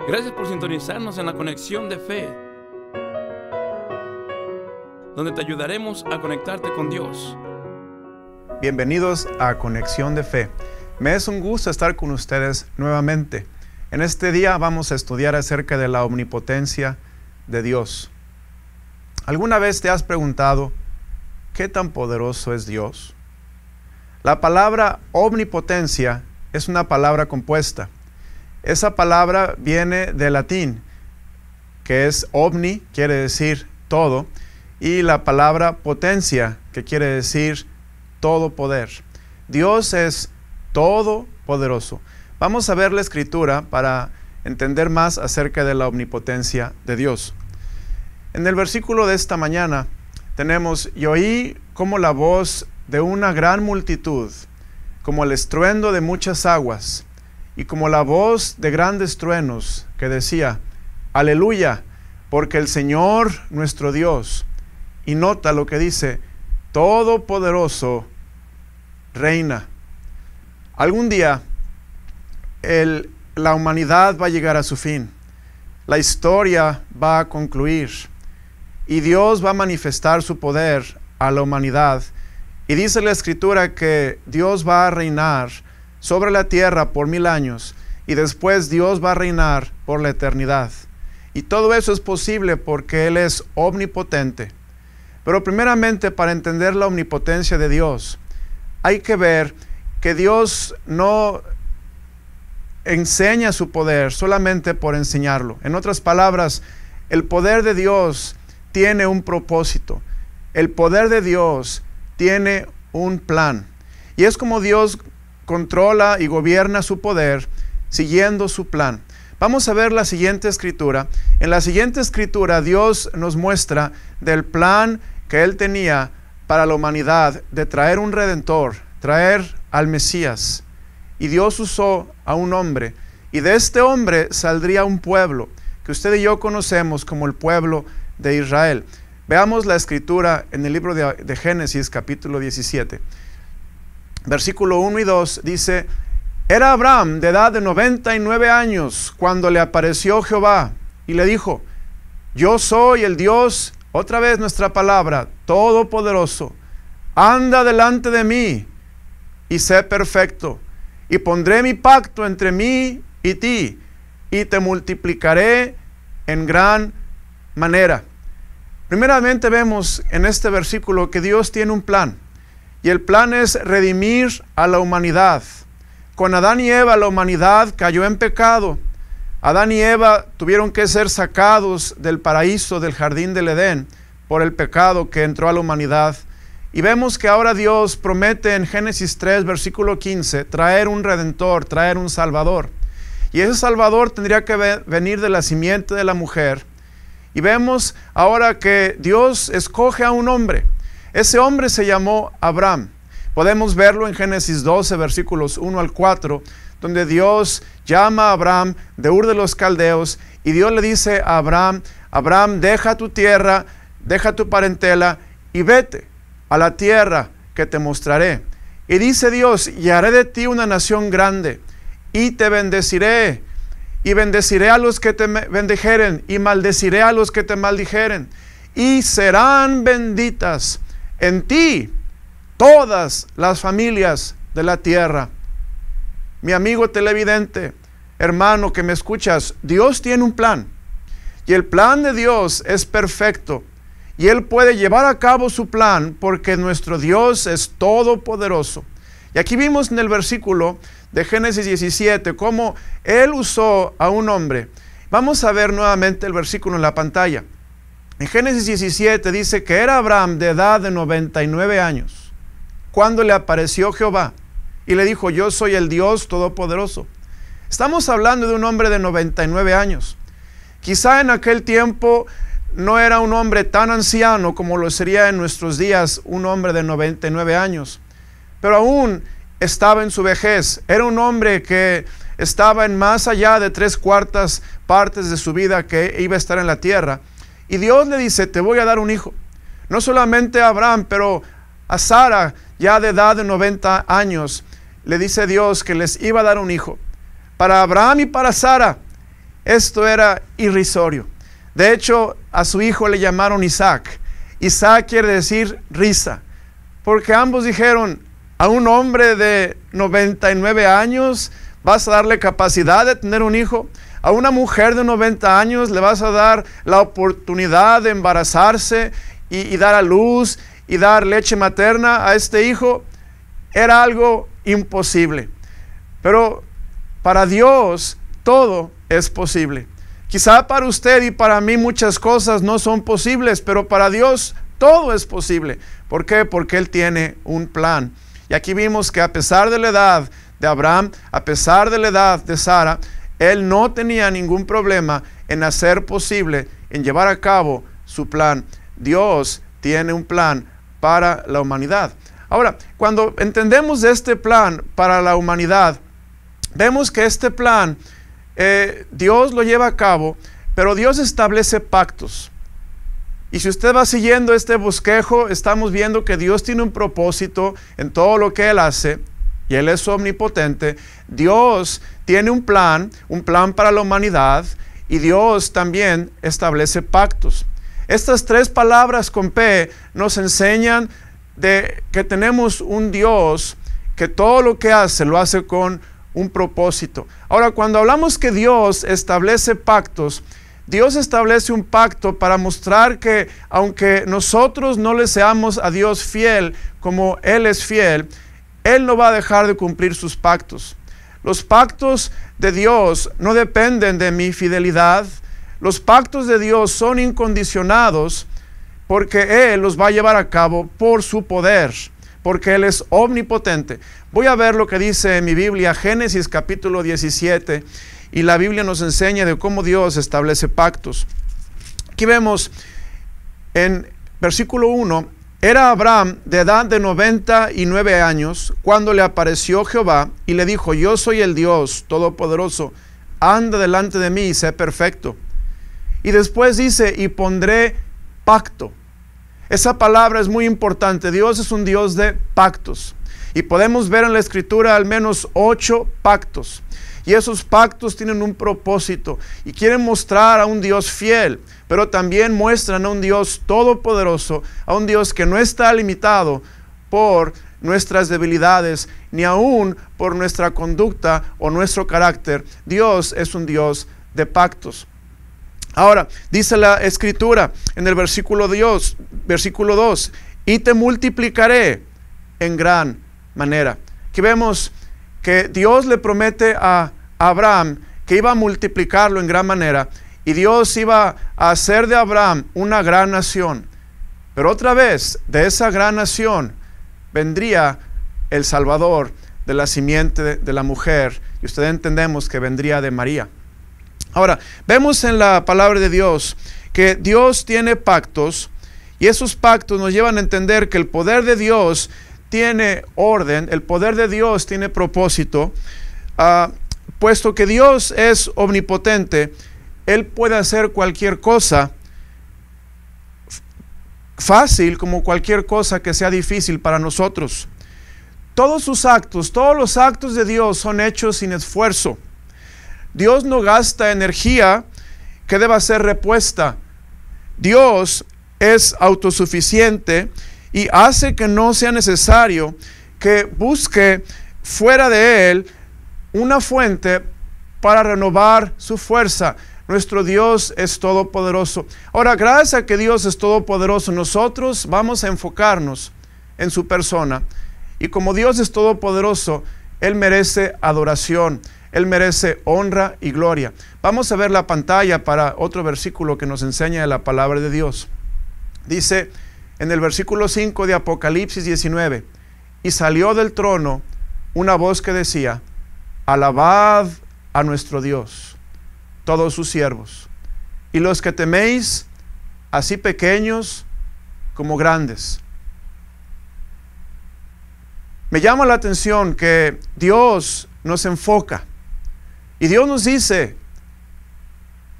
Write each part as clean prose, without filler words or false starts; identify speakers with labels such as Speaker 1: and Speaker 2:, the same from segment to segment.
Speaker 1: Gracias por sintonizarnos en la Conexión de Fe, donde te ayudaremos a conectarte con Dios.
Speaker 2: Bienvenidos a Conexión de Fe. Me es un gusto estar con ustedes nuevamente. En este día vamos a estudiar acerca de la omnipotencia de Dios. ¿Alguna vez te has preguntado qué tan poderoso es Dios? La palabra omnipotencia es una palabra compuesta. Esa palabra viene del latín, que es omni, quiere decir todo, y la palabra potencia, que quiere decir todo poder. Dios es todopoderoso. Vamos a ver la Escritura para entender más acerca de la omnipotencia de Dios. En el versículo de esta mañana tenemos: y oí como la voz de una gran multitud, como el estruendo de muchas aguas, y como la voz de grandes truenos, que decía: Aleluya, porque el Señor nuestro Dios, y nota lo que dice, todopoderoso, reina. Algún día la humanidad va a llegar a su fin. La historia va a concluir. Y Dios va a manifestar su poder a la humanidad. Y dice la Escritura que Dios va a reinar sobre la tierra por 1000 años. Y después Dios va a reinar por la eternidad. Y todo eso es posible porque Él es omnipotente. Pero primeramente, para entender la omnipotencia de Dios, hay que ver que Dios no enseña su poder solamente por enseñarlo. En otras palabras, el poder de Dios tiene un propósito. El poder de Dios tiene un plan. Y es como Dios controla y gobierna su poder siguiendo su plan. Vamos a ver la siguiente escritura. En la siguiente escritura Dios nos muestra del plan que Él tenía para la humanidad de traer un redentor, traer al Mesías. Y Dios usó a un hombre, y de este hombre saldría un pueblo que usted y yo conocemos como el pueblo de Israel. Veamos la escritura en el libro de Génesis, capítulo 17. Versículo 1 y 2 dice: Era Abraham de edad de 99 años cuando le apareció Jehová y le dijo: Yo soy el Dios, otra vez nuestra palabra, todopoderoso. Anda delante de mí y sé perfecto, y pondré mi pacto entre mí y ti, y te multiplicaré en gran manera. Primeramente vemos en este versículo que Dios tiene un plan, y el plan es redimir a la humanidad. Con Adán y Eva la humanidad cayó en pecado. Adán y Eva tuvieron que ser sacados del paraíso, del jardín del Edén, por el pecado que entró a la humanidad. Y vemos que ahora Dios promete en Génesis 3, versículo 15, traer un redentor, traer un salvador. Y ese salvador tendría que venir de la simiente de la mujer. Y vemos ahora que Dios escoge a un hombre. Ese hombre se llamó Abraham. Podemos verlo en Génesis 12, versículos 1 al 4, donde Dios llama a Abraham de Ur de los Caldeos, y Dios le dice a Abraham: Abraham, deja tu tierra, deja tu parentela, y vete a la tierra que te mostraré. Y dice Dios: y haré de ti una nación grande, y te bendeciré, y bendeciré a los que te bendijeren, y maldeciré a los que te maldijeren, y serán benditas en ti todas las familias de la tierra. Mi amigo televidente, hermano que me escuchas, Dios tiene un plan, y el plan de Dios es perfecto, y Él puede llevar a cabo su plan porque nuestro Dios es todopoderoso. Y aquí vimos en el versículo de Génesis 17 cómo Él usó a un hombre. Vamos a ver nuevamente el versículo en la pantalla. En Génesis 17 dice que era Abraham de edad de 99 años cuando le apareció Jehová y le dijo: Yo soy el Dios todopoderoso. Estamos hablando de un hombre de 99 años. Quizá en aquel tiempo no era un hombre tan anciano como lo sería en nuestros días un hombre de 99 años, pero aún estaba en su vejez. Era un hombre que estaba en más allá de 3/4 partes de su vida que iba a estar en la tierra. Y Dios le dice: te voy a dar un hijo. No solamente a Abraham, pero a Sara, ya de edad de 90 años, le dice Dios que les iba a dar un hijo. Para Abraham y para Sara esto era irrisorio. De hecho, a su hijo le llamaron Isaac. Isaac quiere decir risa, porque ambos dijeron, a un hombre de 99 años vas a darle capacidad de tener un hijo. A una mujer de 90 años le vas a dar la oportunidad de embarazarse y dar a luz y dar leche materna a este hijo. Era algo imposible. Pero para Dios todo es posible. Quizá para usted y para mí muchas cosas no son posibles, pero para Dios todo es posible. ¿Por qué? Porque Él tiene un plan. Y aquí vimos que a pesar de la edad de Abraham, a pesar de la edad de Sara, Él no tenía ningún problema en hacer posible, en llevar a cabo su plan. Dios tiene un plan para la humanidad. Ahora, cuando entendemos de este plan para la humanidad, vemos que este plan Dios lo lleva a cabo, pero Dios establece pactos. Y si usted va siguiendo este bosquejo, estamos viendo que Dios tiene un propósito en todo lo que Él hace, y Él es omnipotente. Dios tiene un plan para la humanidad, y Dios también establece pactos. Estas tres palabras con P nos enseñan de que tenemos un Dios que todo lo que hace, lo hace con un propósito. Ahora, cuando hablamos que Dios establece pactos, Dios establece un pacto para mostrar que aunque nosotros no le seamos a Dios fiel como Él es fiel, Él no va a dejar de cumplir sus pactos. Los pactos de Dios no dependen de mi fidelidad. Los pactos de Dios son incondicionados porque Él los va a llevar a cabo por su poder, porque Él es omnipotente. Voy a ver lo que dice en mi Biblia, Génesis capítulo 17, y la Biblia nos enseña de cómo Dios establece pactos. Aquí vemos en versículo 1, era Abraham de edad de 99 años cuando le apareció Jehová y le dijo, yo soy el Dios Todopoderoso, anda delante de mí y sé perfecto. Y después dice, y pondré pacto. Esa palabra es muy importante. Dios es un Dios de pactos. Y podemos ver en la Escritura al menos 8 pactos. Y esos pactos tienen un propósito. Y quieren mostrar a un Dios fiel. Pero también muestran a un Dios todopoderoso. A un Dios que no está limitado por nuestras debilidades. Ni aún por nuestra conducta o nuestro carácter. Dios es un Dios de pactos. Ahora, dice la Escritura en el versículo 2, y te multiplicaré en gran manera. Aquí vemos que Dios le promete a Abraham que iba a multiplicarlo en gran manera, y Dios iba a hacer de Abraham una gran nación. Pero otra vez, de esa gran nación vendría el Salvador de la simiente de la mujer, y ustedes entendemos que vendría de María. Ahora, vemos en la palabra de Dios que Dios tiene pactos, y esos pactos nos llevan a entender que el poder de Dios tiene orden, el poder de Dios tiene propósito. Puesto que Dios es omnipotente, Él puede hacer cualquier cosa fácil como cualquier cosa que sea difícil para nosotros. Todos sus actos, todos los actos de Dios son hechos sin esfuerzo. Dios no gasta energía que deba ser repuesta. Dios es autosuficiente y hace que no sea necesario que busque fuera de Él una fuente para renovar su fuerza. Nuestro Dios es todopoderoso. Ahora, gracias a que Dios es todopoderoso, nosotros vamos a enfocarnos en su persona. Y como Dios es todopoderoso, Él merece adoración. Él merece honra y gloria. Vamos a ver la pantalla para otro versículo que nos enseña de la palabra de Dios. Dice en el versículo 5 de Apocalipsis 19, y salió del trono una voz que decía, alabad a nuestro Dios, todos sus siervos, y los que teméis, así pequeños como grandes. Me llama la atención que Dios nos enfoca. Y Dios nos dice,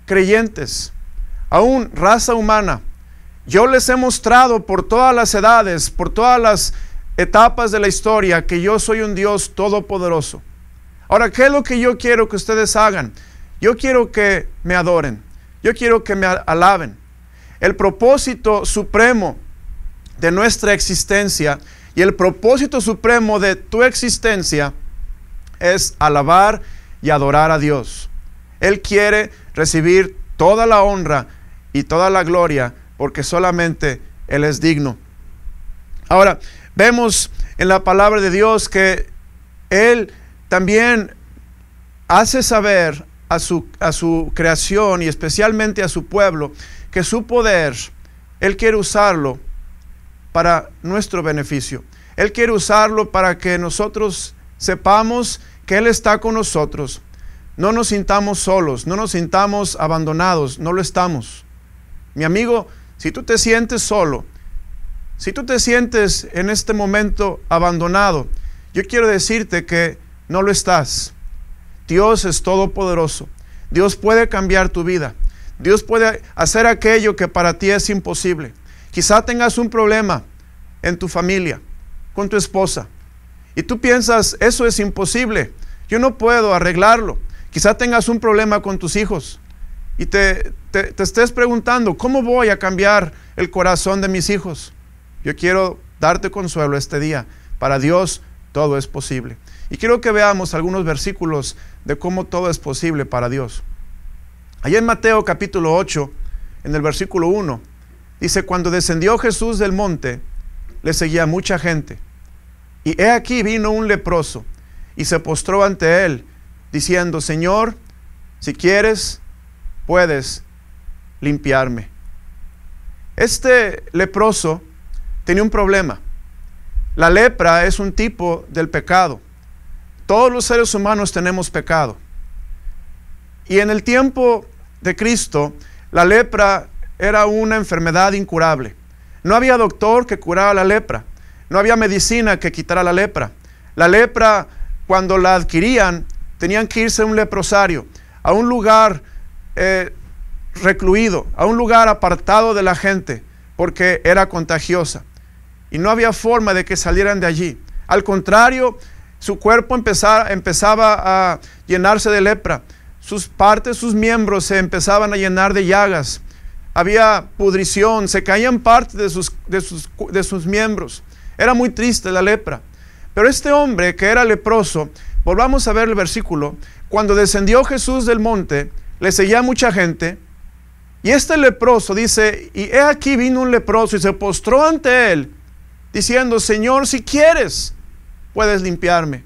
Speaker 2: creyentes, aún raza humana, yo les he mostrado por todas las edades, por todas las etapas de la historia, que yo soy un Dios todopoderoso. Ahora, ¿qué es lo que yo quiero que ustedes hagan? Yo quiero que me adoren. Yo quiero que me alaben. El propósito supremo de nuestra existencia y el propósito supremo de tu existencia es alabar y adorar a Dios. Él quiere recibir toda la honra y toda la gloria porque solamente Él es digno. Ahora, vemos en la palabra de Dios que Él también hace saber a su creación y especialmente a su pueblo que su poder, Él quiere usarlo para nuestro beneficio. Él quiere usarlo para que nosotros sepamos que Él está con nosotros. No nos sintamos solos, no nos sintamos abandonados, no lo estamos. Mi amigo, si tú te sientes solo, si tú te sientes en este momento abandonado, yo quiero decirte que no lo estás. Dios es todopoderoso. Dios puede cambiar tu vida. Dios puede hacer aquello que para ti es imposible. Quizá tengas un problema en tu familia, con tu esposa, y tú piensas, eso es imposible, yo no puedo arreglarlo. Quizá tengas un problema con tus hijos y te estés preguntando, ¿cómo voy a cambiar el corazón de mis hijos? Yo quiero darte consuelo este día. Para Dios todo es posible. Y quiero que veamos algunos versículos de cómo todo es posible para Dios. Allá en Mateo capítulo 8, en el versículo 1, dice, cuando descendió Jesús del monte, le seguía mucha gente. Y he aquí vino un leproso y se postró ante él, diciendo, Señor, si quieres, puedes limpiarme. Este leproso tenía un problema. La lepra es un tipo del pecado. Todos los seres humanos tenemos pecado. Y en el tiempo de Cristo, la lepra era una enfermedad incurable. No había doctor que curara la lepra. No había medicina que quitara la lepra. La lepra, cuando la adquirían, tenían que irse a un leprosario, a un lugar recluido, a un lugar apartado de la gente, porque era contagiosa. Y no había forma de que salieran de allí. Al contrario, su cuerpo empezaba a llenarse de lepra. Sus partes, sus miembros se empezaban a llenar de llagas. Había pudrición, se caían partes de sus miembros. Era muy triste la lepra. Pero este hombre que era leproso, volvamos a ver el versículo, cuando descendió Jesús del monte, le seguía mucha gente, y este leproso dice, y he aquí vino un leproso y se postró ante él, diciendo, Señor, si quieres, puedes limpiarme.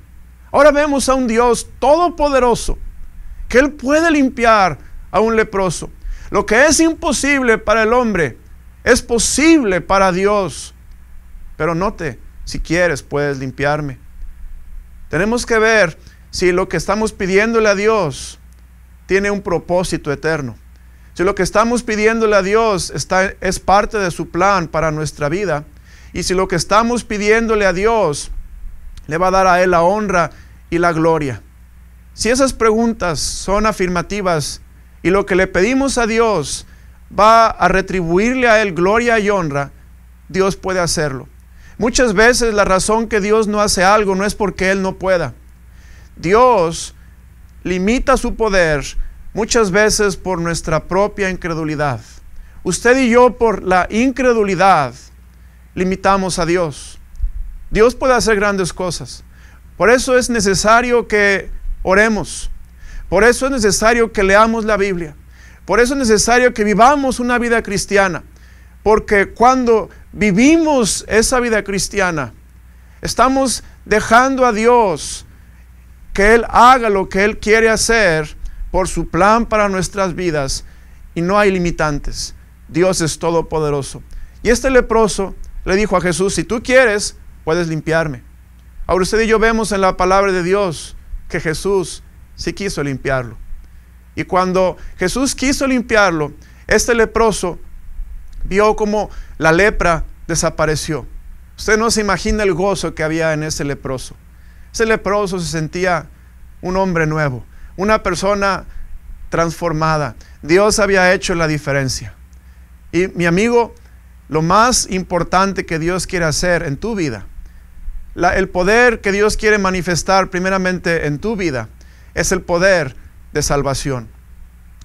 Speaker 2: Ahora vemos a un Dios todopoderoso, que Él puede limpiar a un leproso. Lo que es imposible para el hombre, es posible para Dios. Pero note, si quieres, puedes limpiarme. Tenemos que ver si lo que estamos pidiéndole a Dios tiene un propósito eterno. Si lo que estamos pidiéndole a Dios es parte de su plan para nuestra vida, y si lo que estamos pidiéndole a Dios le va a dar a Él la honra y la gloria. Si esas preguntas son afirmativas y lo que le pedimos a Dios va a retribuirle a Él gloria y honra, Dios puede hacerlo. Muchas veces la razón que Dios no hace algo no es porque Él no pueda. Dios limita su poder muchas veces por nuestra propia incredulidad. Usted y yo, por la incredulidad, limitamos a Dios. Dios puede hacer grandes cosas. Por eso es necesario que oremos. Por eso es necesario que leamos la Biblia. Por eso es necesario que vivamos una vida cristiana. Porque cuando vivimos esa vida cristiana, estamos dejando a Dios que Él haga lo que Él quiere hacer por su plan para nuestras vidas, y no hay limitantes. Dios es todopoderoso. Y este leproso le dijo a Jesús, si tú quieres, puedes limpiarme. Ahora usted y yo vemos en la palabra de Dios que Jesús sí quiso limpiarlo. Y cuando Jesús quiso limpiarlo, este leproso vio como la lepra desapareció. Usted no se imagina el gozo que había en ese leproso. Ese leproso se sentía un hombre nuevo, una persona transformada. Dios había hecho la diferencia. Y mi amigo, lo más importante que Dios quiere hacer en tu vida, el poder que Dios quiere manifestar primeramente en tu vida, es el poder de salvación.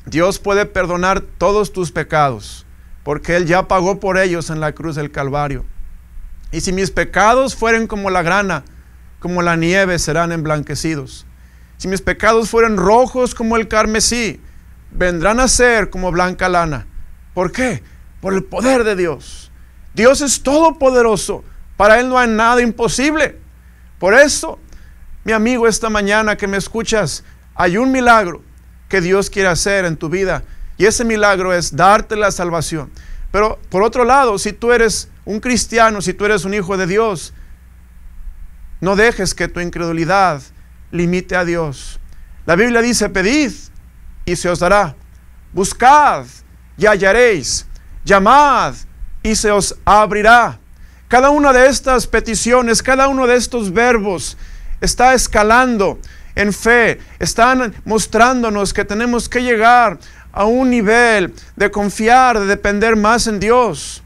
Speaker 2: Dios puede perdonar todos tus pecados, porque Él ya pagó por ellos en la cruz del Calvario. Y si mis pecados fueren como la grana, como la nieve serán emblanquecidos. Si mis pecados fueren rojos como el carmesí, vendrán a ser como blanca lana. ¿Por qué? Por el poder de Dios. Dios es todopoderoso. Para Él no hay nada imposible. Por eso, mi amigo, esta mañana que me escuchas, hay un milagro que Dios quiere hacer en tu vida. Y ese milagro es darte la salvación. Pero por otro lado, si tú eres un cristiano, si tú eres un hijo de Dios, no dejes que tu incredulidad limite a Dios. La Biblia dice: pedid y se os dará, buscad y hallaréis, llamad y se os abrirá. Cada una de estas peticiones, cada uno de estos verbos está escalando en fe, están mostrándonos que tenemos que llegar a un nivel de confiar, de depender más en Dios.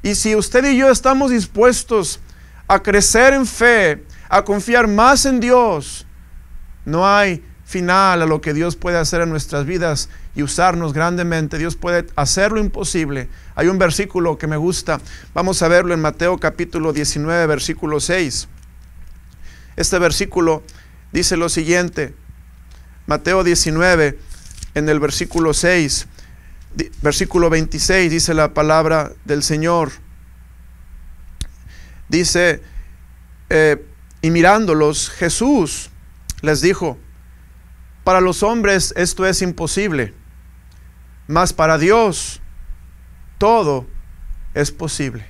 Speaker 2: Y si usted y yo estamos dispuestos a crecer en fe, a confiar más en Dios, no hay final a lo que Dios puede hacer en nuestras vidas y usarnos grandemente. Dios puede hacer lo imposible. Hay un versículo que me gusta, vamos a verlo en Mateo capítulo 19, versículo 6. Este versículo dice lo siguiente, Mateo 19, en el versículo 6, versículo 26, dice la palabra del Señor. Dice, y mirándolos, Jesús les dijo: para los hombres esto es imposible, mas para Dios todo es posible.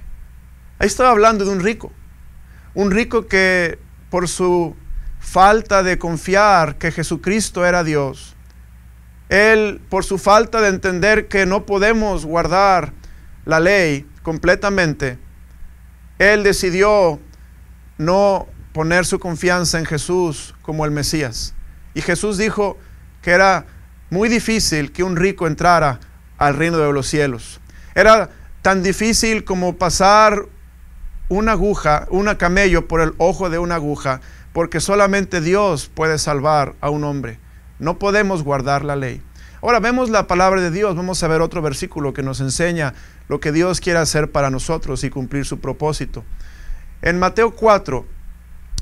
Speaker 2: Ahí estaba hablando de un rico que por su falta de confiar que Jesucristo era Dios, él, por su falta de entender que no podemos guardar la ley completamente, él decidió no poner su confianza en Jesús como el Mesías. Y Jesús dijo que era muy difícil que un rico entrara al reino de los cielos. Era tan difícil como pasar una aguja, un camello por el ojo de una aguja, porque solamente Dios puede salvar a un hombre. No podemos guardar la ley. Ahora vemos la palabra de Dios. Vamos a ver otro versículo que nos enseña lo que Dios quiere hacer para nosotros y cumplir su propósito. En Mateo 4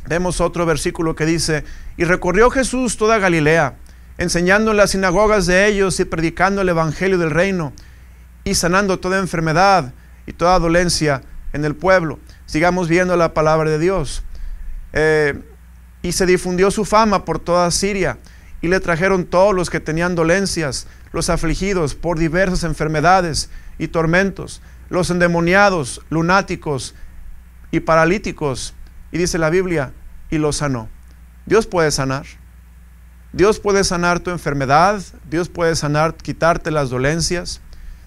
Speaker 2: vemos otro versículo que dice: y recorrió Jesús toda Galilea, enseñando en las sinagogas de ellos y predicando el evangelio del reino y sanando toda enfermedad y toda dolencia en el pueblo. Sigamos viendo la palabra de Dios. Y se difundió su fama por toda Siria, y le trajeron todos los que tenían dolencias, los afligidos por diversas enfermedades y tormentos, los endemoniados, lunáticos y paralíticos. Y dice la Biblia, y los sanó. Dios puede sanar. Dios puede sanar tu enfermedad. Dios puede sanar, quitarte las dolencias.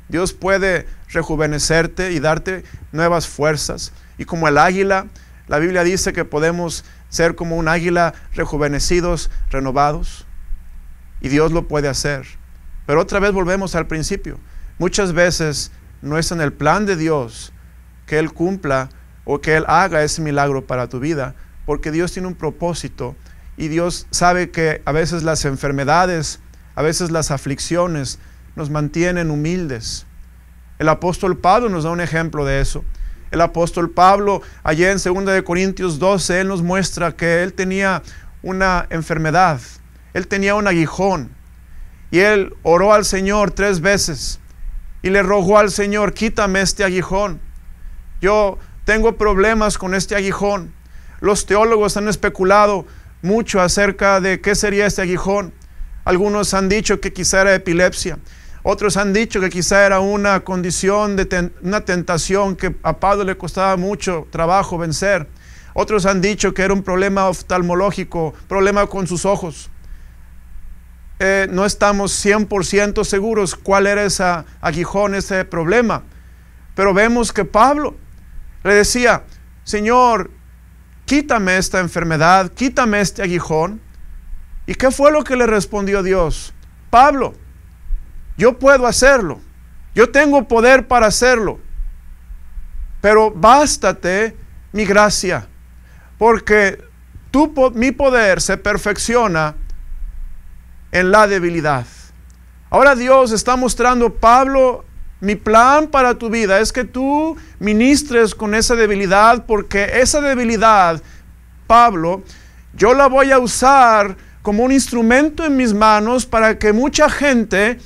Speaker 2: Dios puede rejuvenecerte y darte nuevas fuerzas. Y como el águila, la Biblia dice que podemos ser como un águila, rejuvenecidos, renovados. Y Dios lo puede hacer. Pero otra vez volvemos al principio. Muchas veces no es en el plan de Dios que Él cumpla o que Él haga ese milagro para tu vida, porque Dios tiene un propósito y Dios sabe que a veces las enfermedades, a veces las aflicciones nos mantienen humildes. El apóstol Pablo nos da un ejemplo de eso. El apóstol Pablo, allá en 2 Corintios 12, él nos muestra que él tenía una enfermedad, él tenía un aguijón, y él oró al Señor 3 veces y le rogó al Señor: quítame este aguijón, yo tengo problemas con este aguijón. Los teólogos han especulado mucho acerca de qué sería este aguijón. Algunos han dicho que quizá era epilepsia. Otros han dicho que quizá era una condición una tentación que a Pablo le costaba mucho trabajo vencer. Otros han dicho que era un problema oftalmológico, problema con sus ojos. No estamos 100% seguros cuál era ese aguijón, ese problema. Pero vemos que Pablo le decía: Señor, quítame esta enfermedad, quítame este aguijón. ¿Y qué fue lo que le respondió Dios? Pablo, yo puedo hacerlo, yo tengo poder para hacerlo, pero bástate mi gracia, porque mi poder se perfecciona en la debilidad. Ahora Dios está mostrando, Pablo, mi plan para tu vida es que tú ministres con esa debilidad, porque esa debilidad, Pablo, yo la voy a usar como un instrumento en mis manos para que mucha gente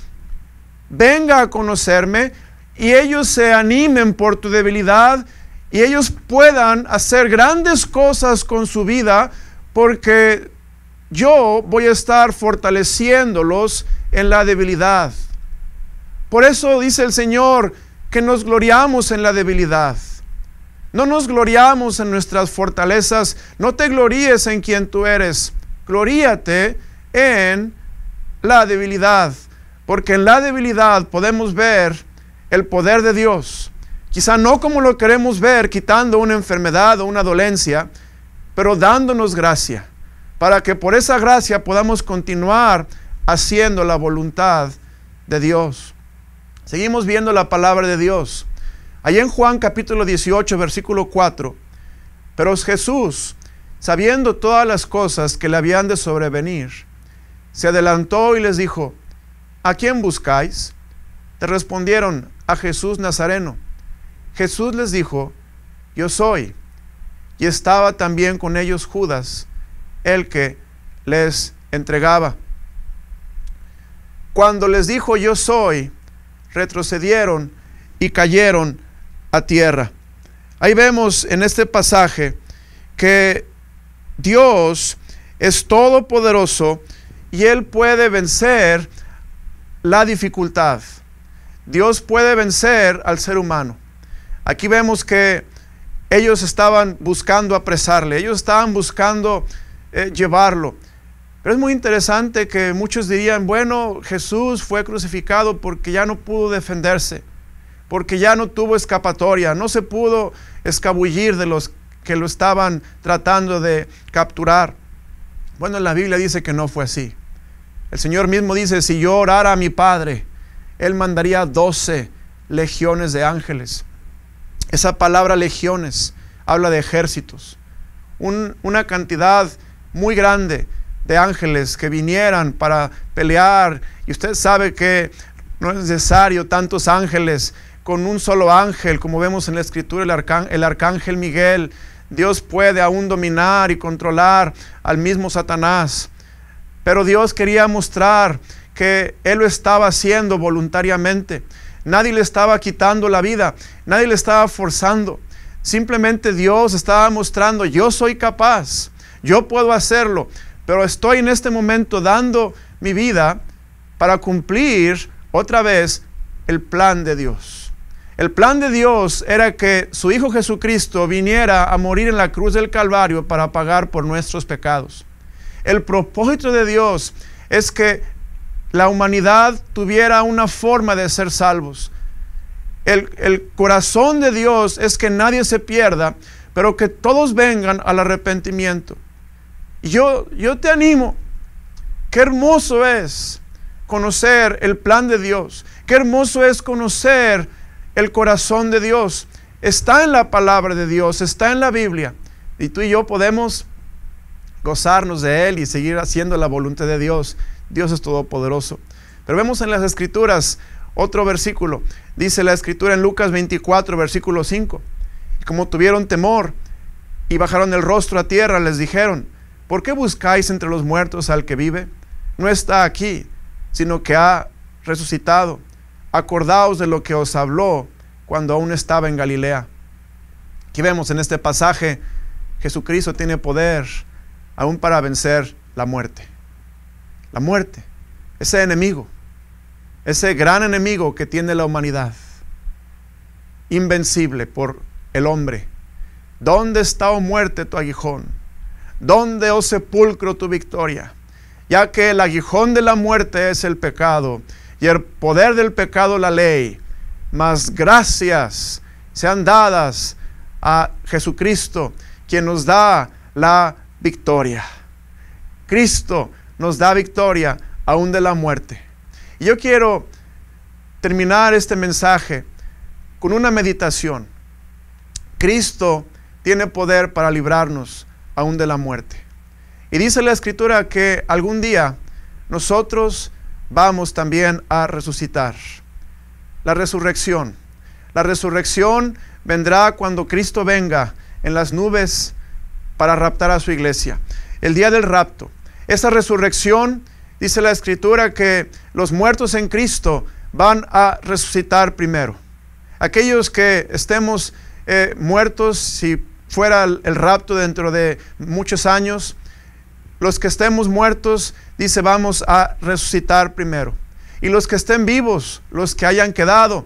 Speaker 2: venga a conocerme y ellos se animen por tu debilidad y ellos puedan hacer grandes cosas con su vida, porque yo voy a estar fortaleciéndolos en la debilidad. Por eso dice el Señor que nos gloriamos en la debilidad. No nos gloriamos en nuestras fortalezas. No te gloríes en quien tú eres. Gloríate en la debilidad. Porque en la debilidad podemos ver el poder de Dios. Quizá no como lo queremos ver, quitando una enfermedad o una dolencia, pero dándonos gracia, para que por esa gracia podamos continuar haciendo la voluntad de Dios. Seguimos viendo la palabra de Dios. Allí en Juan capítulo 18, versículo 4. Pero Jesús, sabiendo todas las cosas que le habían de sobrevenir, se adelantó y les dijo: ¿a quién buscáis? Te respondieron: a Jesús Nazareno. Jesús les dijo: yo soy. Y estaba también con ellos Judas, el que les entregaba. Cuando les dijo yo soy, retrocedieron y cayeron a tierra. Ahí vemos en este pasaje que Dios es todopoderoso y Él puede vencer la dificultad. Dios puede vencer al ser humano. Aquí vemos que ellos estaban buscando apresarle, ellos estaban buscando llevarlo. Pero es muy interesante que muchos dirían: bueno, Jesús fue crucificado porque ya no pudo defenderse, porque ya no tuvo escapatoria, no se pudo escabullir de los que lo estaban tratando de capturar. Bueno, la Biblia dice que no fue así. El Señor mismo dice: si yo orara a mi Padre, Él mandaría 12 legiones de ángeles. Esa palabra legiones habla de ejércitos, una cantidad muy grande de ángeles que vinieran para pelear. Y usted sabe que no es necesario tantos ángeles. Con un solo ángel, como vemos en la Escritura, el arcángel Miguel, Dios puede aún dominar y controlar al mismo Satanás. Pero Dios quería mostrar que Él lo estaba haciendo voluntariamente. Nadie le estaba quitando la vida, nadie le estaba forzando. Simplemente Dios estaba mostrando: yo soy capaz, yo puedo hacerlo, pero estoy en este momento dando mi vida para cumplir otra vez el plan de Dios. El plan de Dios era que su Hijo Jesucristo viniera a morir en la cruz del Calvario para pagar por nuestros pecados. El propósito de Dios es que la humanidad tuviera una forma de ser salvos. El corazón de Dios es que nadie se pierda, pero que todos vengan al arrepentimiento. Y yo te animo. Qué hermoso es conocer el plan de Dios. Qué hermoso es conocer el corazón de Dios. Está en la palabra de Dios, está en la Biblia. Y tú y yo podemos gozarnos de Él y seguir haciendo la voluntad de Dios. Dios es todopoderoso. Pero vemos en las Escrituras otro versículo. Dice la Escritura en Lucas 24, versículo 5. Y como tuvieron temor y bajaron el rostro a tierra, les dijeron: ¿por qué buscáis entre los muertos al que vive? No está aquí, sino que ha resucitado. Acordaos de lo que os habló cuando aún estaba en Galilea. Aquí vemos en este pasaje, Jesucristo tiene poder aún para vencer la muerte. La muerte, ese enemigo, ese gran enemigo que tiene la humanidad, invencible por el hombre. ¿Dónde está, oh muerte, tu aguijón? ¿Dónde, oh sepulcro, tu victoria? Ya que el aguijón de la muerte es el pecado, y el poder del pecado la ley. Mas gracias sean dadas a Jesucristo, quien nos da la victoria. Cristo nos da victoria aún de la muerte. Y yo quiero terminar este mensaje con una meditación. Cristo tiene poder para librarnos aún de la muerte. Y dice la Escritura que algún día nosotros vamos también a resucitar. La resurrección. La resurrección vendrá cuando Cristo venga en las nubes para raptar a su iglesia. El día del rapto. Esa resurrección, dice la Escritura, que los muertos en Cristo van a resucitar primero. Aquellos que estemos muertos, si fuera el rapto dentro de muchos años, los que estemos muertos, dice, vamos a resucitar primero. Y los que estén vivos, los que hayan quedado,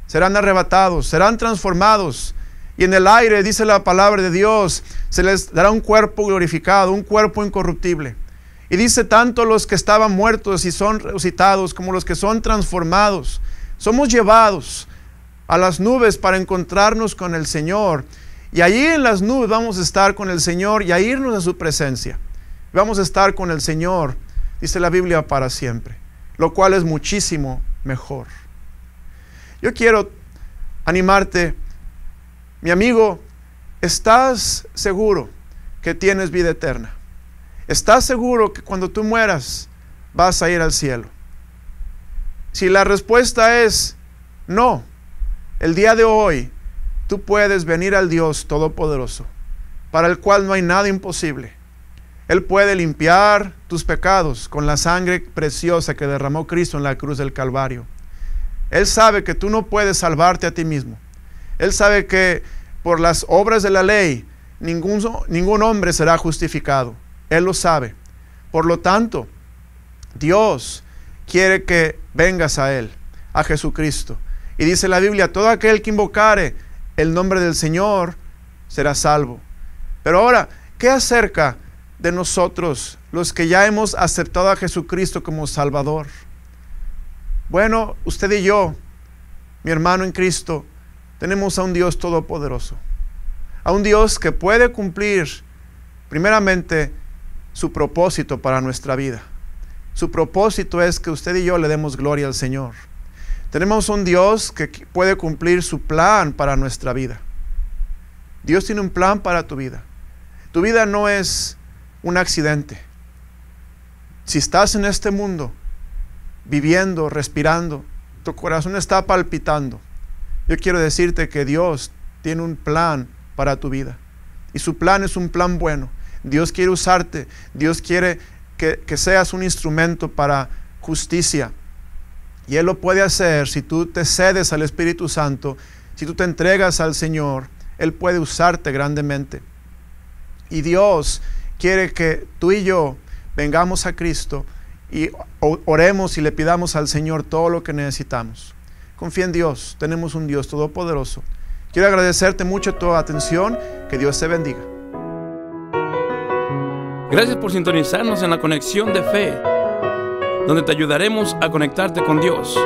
Speaker 2: serán arrebatados, serán transformados. Y en el aire, dice la palabra de Dios, se les dará un cuerpo glorificado, un cuerpo incorruptible. Y dice, tanto los que estaban muertos y son resucitados, como los que son transformados, somos llevados a las nubes para encontrarnos con el Señor. Y allí en las nubes vamos a estar con el Señor y a irnos a su presencia. Vamos a estar con el Señor, dice la Biblia, para siempre, lo cual es muchísimo mejor. Yo quiero animarte, mi amigo, ¿estás seguro que tienes vida eterna? ¿Estás seguro que cuando tú mueras vas a ir al cielo? Si la respuesta es no, el día de hoy tú puedes venir al Dios Todopoderoso, para el cual no hay nada imposible. Él puede limpiar tus pecados con la sangre preciosa que derramó Cristo en la cruz del Calvario. Él sabe que tú no puedes salvarte a ti mismo. Él sabe que por las obras de la ley ningún hombre será justificado. Él lo sabe. Por lo tanto, Dios quiere que vengas a Él, a Jesucristo. Y dice la Biblia, todo aquel que invocare el nombre del Señor será salvo. Pero ahora, ¿qué acerca de nosotros, los que ya hemos aceptado a Jesucristo como Salvador? Bueno, usted y yo, mi hermano en Cristo, tenemos a un Dios todopoderoso, a un Dios que puede cumplir primeramente su propósito para nuestra vida. Su propósito es que usted y yo le demos gloria al Señor. Tenemos un Dios que puede cumplir su plan para nuestra vida. Dios tiene un plan para tu vida. Tu vida no es un accidente. Si estás en este mundo, viviendo, respirando, tu corazón está palpitando, yo quiero decirte que Dios tiene un plan para tu vida. Y su plan es un plan bueno. Dios quiere usarte. Dios quiere que seas un instrumento para justicia. Y Él lo puede hacer si tú te cedes al Espíritu Santo, si tú te entregas al Señor. Él puede usarte grandemente. Y Dios quiere que tú y yo vengamos a Cristo y oremos y le pidamos al Señor todo lo que necesitamos. Confía en Dios, tenemos un Dios todopoderoso. Quiero agradecerte mucho tu atención, que Dios te bendiga.
Speaker 1: Gracias por sintonizarnos en la Conexión de Fe, donde te ayudaremos a conectarte con Dios.